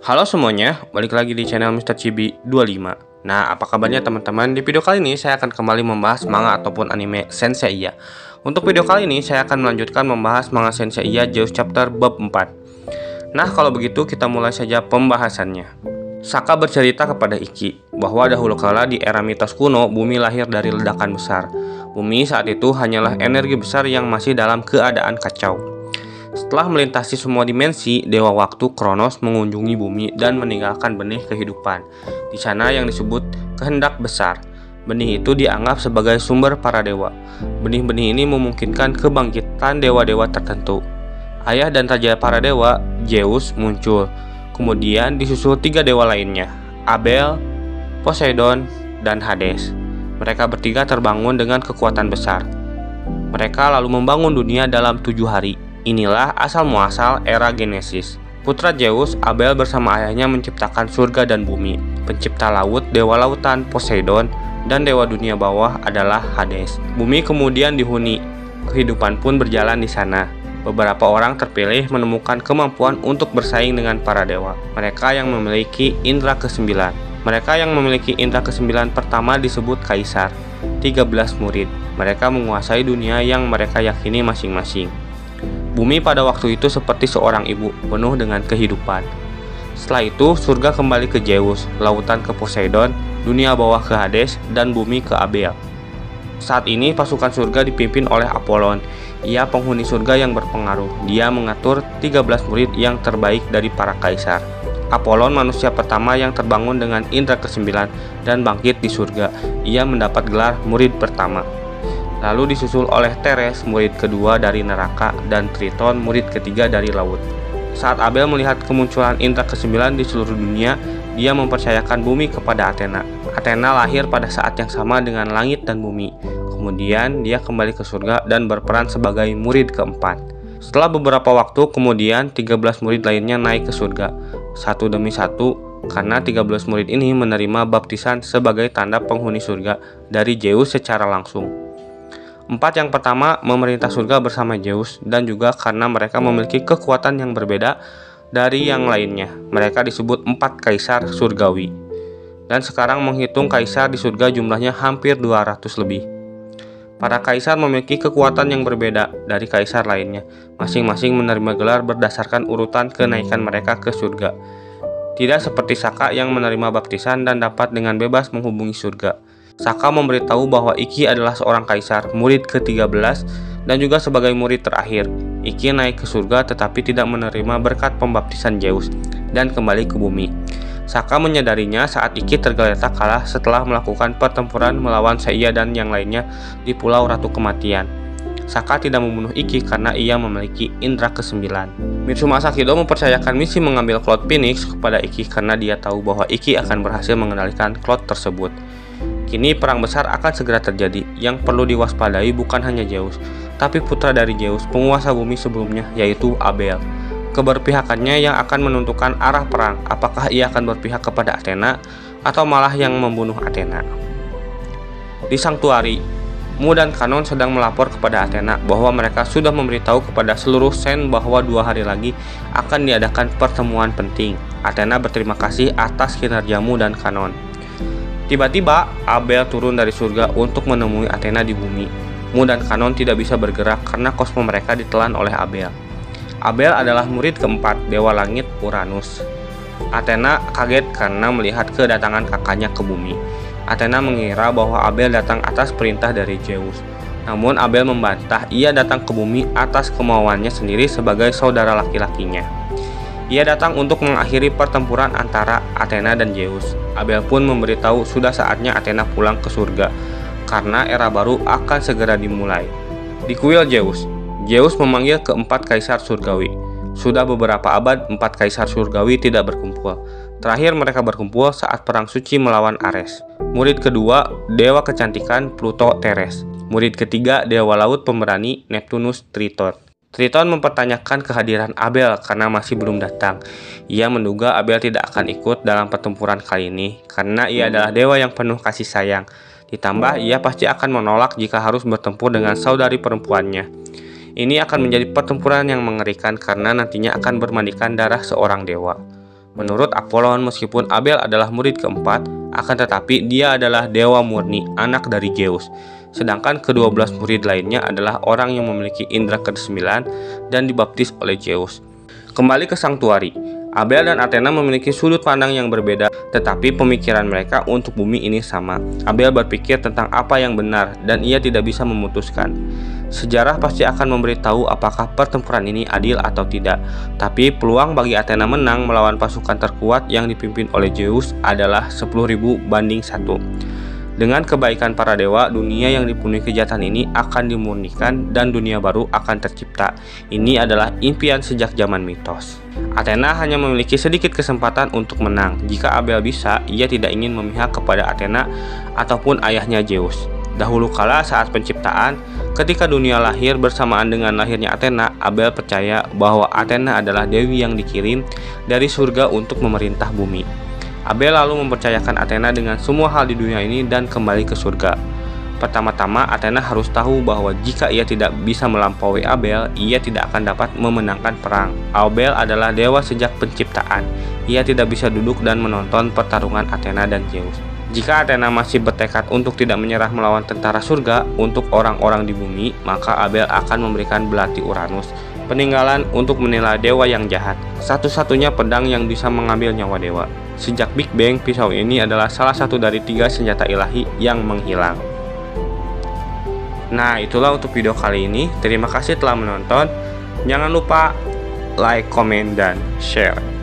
Halo semuanya, balik lagi di channel Mr. Chibi 25. Nah, apa kabarnya teman-teman? Di video kali ini saya akan kembali membahas manga ataupun anime Senseiya. Untuk video kali ini saya akan melanjutkan membahas manga Senseiya Zeus Chapter bab 4. Nah, kalau begitu kita mulai saja pembahasannya. Saka bercerita kepada Ikki bahwa dahulu kala di era mitos kuno, bumi lahir dari ledakan besar. Bumi saat itu hanyalah energi besar yang masih dalam keadaan kacau. Setelah melintasi semua dimensi, Dewa Waktu Kronos mengunjungi bumi dan meninggalkan benih kehidupan. Di sana yang disebut kehendak besar. Benih itu dianggap sebagai sumber para dewa. Benih-benih ini memungkinkan kebangkitan dewa-dewa tertentu. Ayah dan raja para dewa, Zeus, muncul. Kemudian disusul 3 dewa lainnya, Abel, Poseidon, dan Hades. Mereka bertiga terbangun dengan kekuatan besar. Mereka lalu membangun dunia dalam 7 hari. Inilah asal-muasal era Genesis. Putra Zeus, Abel bersama ayahnya menciptakan surga dan bumi. Pencipta laut, dewa lautan, Poseidon, dan dewa dunia bawah adalah Hades. Bumi kemudian dihuni. Kehidupan pun berjalan di sana. Beberapa orang terpilih menemukan kemampuan untuk bersaing dengan para dewa. Mereka yang memiliki indera ke-9. Mereka yang memiliki indera ke-9 pertama disebut Kaisar. 13 murid. Mereka menguasai dunia yang mereka yakini masing-masing. Bumi pada waktu itu seperti seorang ibu, penuh dengan kehidupan. Setelah itu, surga kembali ke Zeus, lautan ke Poseidon, dunia bawah ke Hades, dan bumi ke Abel. Saat ini, pasukan surga dipimpin oleh Apollon. Ia penghuni surga yang berpengaruh. Dia mengatur 13 murid yang terbaik dari para kaisar. Apollon manusia pertama yang terbangun dengan indera ke-9 dan bangkit di surga. Ia mendapat gelar murid pertama. Lalu disusul oleh Teres, murid kedua dari neraka, dan Triton, murid ketiga dari laut. Saat Abel melihat kemunculan indera ke-9 di seluruh dunia, dia mempercayakan bumi kepada Athena. Athena lahir pada saat yang sama dengan langit dan bumi. Kemudian dia kembali ke surga dan berperan sebagai murid keempat. Setelah beberapa waktu kemudian, 13 murid lainnya naik ke surga, satu demi satu, karena 13 murid ini menerima baptisan sebagai tanda penghuni surga dari Zeus secara langsung. 4 yang pertama memerintah surga bersama Zeus, dan juga karena mereka memiliki kekuatan yang berbeda dari yang lainnya. Mereka disebut 4 kaisar surgawi. Dan sekarang menghitung kaisar di surga jumlahnya hampir 200 lebih. Para kaisar memiliki kekuatan yang berbeda dari kaisar lainnya. Masing-masing menerima gelar berdasarkan urutan kenaikan mereka ke surga. Tidak seperti Saka yang menerima baptisan dan dapat dengan bebas menghubungi surga. Saka memberitahu bahwa Ikki adalah seorang kaisar, murid ke-13, dan juga sebagai murid terakhir. Ikki naik ke surga tetapi tidak menerima berkat pembaptisan Zeus, dan kembali ke bumi. Saka menyadarinya saat Ikki tergeletak kalah setelah melakukan pertempuran melawan Seiya dan yang lainnya di Pulau Ratu Kematian. Saka tidak membunuh Ikki karena ia memiliki indera ke-9. Mitsumasa Kido mempercayakan misi mengambil Cloud Phoenix kepada Ikki karena dia tahu bahwa Ikki akan berhasil mengendalikan Cloud tersebut. Kini perang besar akan segera terjadi. Yang perlu diwaspadai bukan hanya Zeus, tapi putra dari Zeus, penguasa bumi sebelumnya, yaitu Abel. Keberpihakannya yang akan menentukan arah perang, apakah ia akan berpihak kepada Athena atau malah yang membunuh Athena. Di Sanctuary, Mu dan Kanon sedang melapor kepada Athena bahwa mereka sudah memberitahu kepada seluruh Sen bahwa 2 hari lagi akan diadakan pertemuan penting. Athena berterima kasih atas kinerja Mu dan Kanon. Tiba-tiba, Abel turun dari surga untuk menemui Athena di bumi. Mu dan Kanon tidak bisa bergerak karena kosmo mereka ditelan oleh Abel. Abel adalah murid keempat Dewa Langit Uranus. Athena kaget karena melihat kedatangan kakaknya ke bumi. Athena mengira bahwa Abel datang atas perintah dari Zeus. Namun Abel membantah ia datang ke bumi atas kemauannya sendiri sebagai saudara laki-lakinya. Ia datang untuk mengakhiri pertempuran antara Athena dan Zeus. Abel pun memberitahu sudah saatnya Athena pulang ke surga, karena era baru akan segera dimulai. Di kuil Zeus, Zeus memanggil keempat kaisar surgawi. Sudah beberapa abad 4 kaisar surgawi tidak berkumpul. Terakhir mereka berkumpul saat perang suci melawan Ares. Murid kedua, dewa kecantikan Pluto Teres. Murid ketiga, dewa laut pemberani Neptunus Triton. Triton mempertanyakan kehadiran Abel karena masih belum datang. Ia menduga Abel tidak akan ikut dalam pertempuran kali ini karena ia adalah dewa yang penuh kasih sayang. Ditambah ia pasti akan menolak jika harus bertempur dengan saudari perempuannya. Ini akan menjadi pertempuran yang mengerikan karena nantinya akan bermandikan darah seorang dewa. Menurut Apollon, meskipun Abel adalah murid keempat, akan tetapi dia adalah dewa murni, anak dari Zeus. Sedangkan ke-12 murid lainnya adalah orang yang memiliki indera ke-9 dan dibaptis oleh Zeus. Kembali ke Sanctuary, Abel dan Athena memiliki sudut pandang yang berbeda, tetapi pemikiran mereka untuk bumi ini sama. Abel berpikir tentang apa yang benar, dan ia tidak bisa memutuskan. Sejarah pasti akan memberitahu apakah pertempuran ini adil atau tidak, tapi peluang bagi Athena menang melawan pasukan terkuat yang dipimpin oleh Zeus adalah 10.000 banding 1. Dengan kebaikan para dewa, dunia yang dipenuhi kejahatan ini akan dimurnikan dan dunia baru akan tercipta. Ini adalah impian sejak zaman mitos. Athena hanya memiliki sedikit kesempatan untuk menang. Jika Abel bisa, ia tidak ingin memihak kepada Athena ataupun ayahnya Zeus. Dahulu kala saat penciptaan, ketika dunia lahir bersamaan dengan lahirnya Athena, Abel percaya bahwa Athena adalah dewi yang dikirim dari surga untuk memerintah bumi. Abel lalu mempercayakan Athena dengan semua hal di dunia ini dan kembali ke surga. Pertama-tama, Athena harus tahu bahwa jika ia tidak bisa melampaui Abel, ia tidak akan dapat memenangkan perang. Abel adalah dewa sejak penciptaan. Ia tidak bisa duduk dan menonton pertarungan Athena dan Zeus. Jika Athena masih bertekad untuk tidak menyerah melawan tentara surga untuk orang-orang di bumi, maka Abel akan memberikan belati Uranus, peninggalan untuk menilai dewa yang jahat, satu-satunya pedang yang bisa mengambil nyawa dewa. Sejak Big Bang, pisau ini adalah salah satu dari 3 senjata ilahi yang menghilang. Nah, itulah untuk video kali ini. Terima kasih telah menonton. Jangan lupa like, komen, dan share.